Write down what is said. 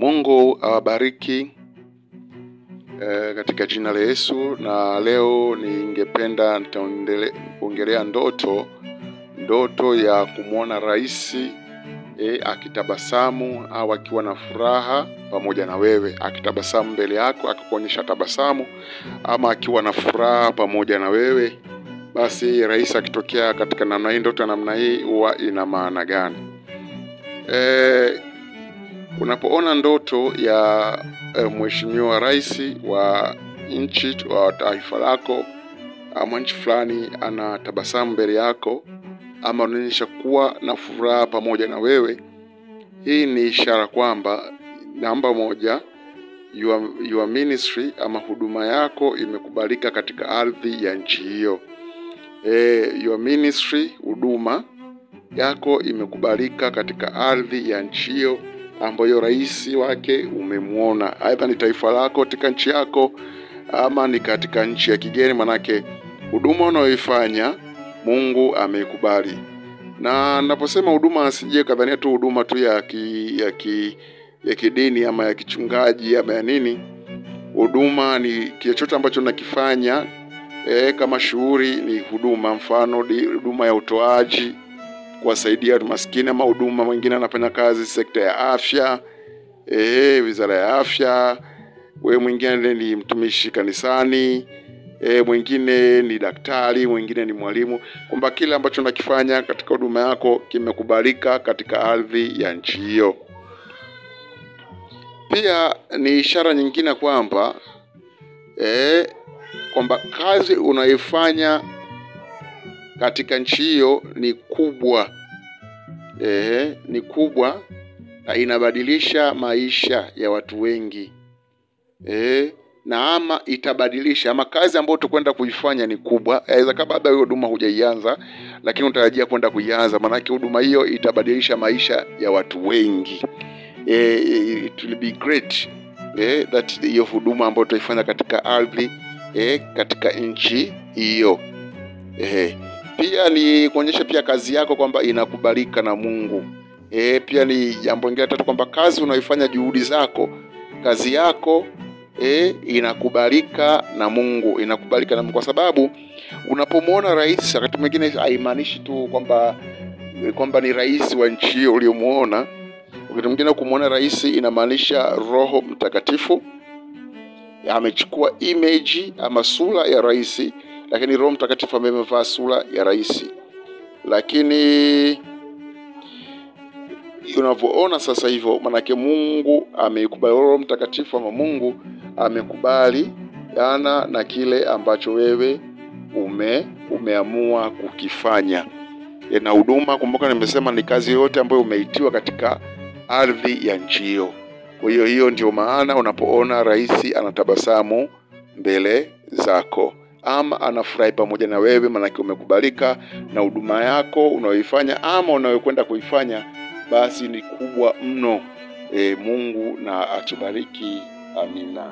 Mungu awabariki katika jina la Yesu. Na leo ningependa nitaongelea ndoto ya kumuona rais akitabasamu au akiwa na furaha pamoja na wewe, akitabasamu mbele yako, akikuonyesha tabasamu, ama akiwa na furaha pamoja na wewe. Basi rais akitokea katika namna hii, ndoto namna hii huwa ina maana gani? Unapoona ndoto ya mheshimiwa rais wa nchi wa taifa lako ama nchi fulani anatabasamu mbele yako, ama anaonyesha kuwa na furaha pamoja na wewe, hii ni ishara kwamba namba moja, your ministry ama huduma yako imekubalika katika ardhi ya nchi hiyo. Your ministry, huduma yako imekubalika katika ardhi ya nchi hiyo ambayo rais wake umemuona. Aidha ni taifa lako katika nchi yako ama ni katika nchi ya kigeni, manake huduma unayoifanya Mungu ameikubali. Na ninaposema huduma, asije kadhania tu huduma tu ya kidini ama ya kichungaji ama ya nini. Huduma ni chochote ambacho unakifanya kama shughuli ni huduma. Mfano huduma ya utoaji, kuwasaidia maskini, ama huduma mwingine anafanya kazi sekta ya afya, wizara ya afya, wewe mwingine ni mtumishi kanisani, mwingine ni daktari, mwingine ni mwalimu, kwamba kile ambacho unakifanya katika huduma yako kimekubalika katika ardhi ya nchi hiyo. Pia ni ishara nyingine kwamba kazi unaifanya katika nchi hiyo ni kubwa, ni kubwa na inabadilisha maisha ya watu wengi. Na ama itabadilisha, ama kazi ambayo utakwenda kuifanya ni kubwa. Aidha kama bado hiyo huduma hujaianza, lakini unatarajia kwenda kuianza, maana yake huduma hiyo itabadilisha maisha ya watu wengi. It will be great that hiyo huduma ambayo utaifanya katika ardhi katika nchi hiyo. Pia ni kuonyesha pia kazi yako kwamba inakubalika na Mungu. Pia ni jambo lingine tatu, kwamba kazi unaifanya, juhudi zako, kazi yako inakubalika na Mungu, inakubalika na Mungu. Kwa sababu unapomuona rais, wakati mwingine haimaanishi tu kwamba ni rais wa nchi hiyo uliyomuona. Wakati mwingine kumuona rais inamaanisha Roho Mtakatifu amechukua image ama sura ya rais, lakini Roho Mtakatifu amevaa sura ya rais. Lakini unavyoona sasa hivyo, manake Mungu ameikubali, Roho Mtakatifu ama Mungu amekubali na kile ambacho wewe umeamua kukifanya. Na huduma, kumbuka nimesema ni kazi yote ambayo umeitiwa katika ardhi ya nchi hiyo. Kwa hiyo ndio maana unapoona rais anatabasamu mbele zako ama anafurahi pamoja na wewe, manake umekubalika na huduma yako unayoifanya ama unayokwenda kuifanya, basi ni kubwa mno. Mungu na atubariki. Amina.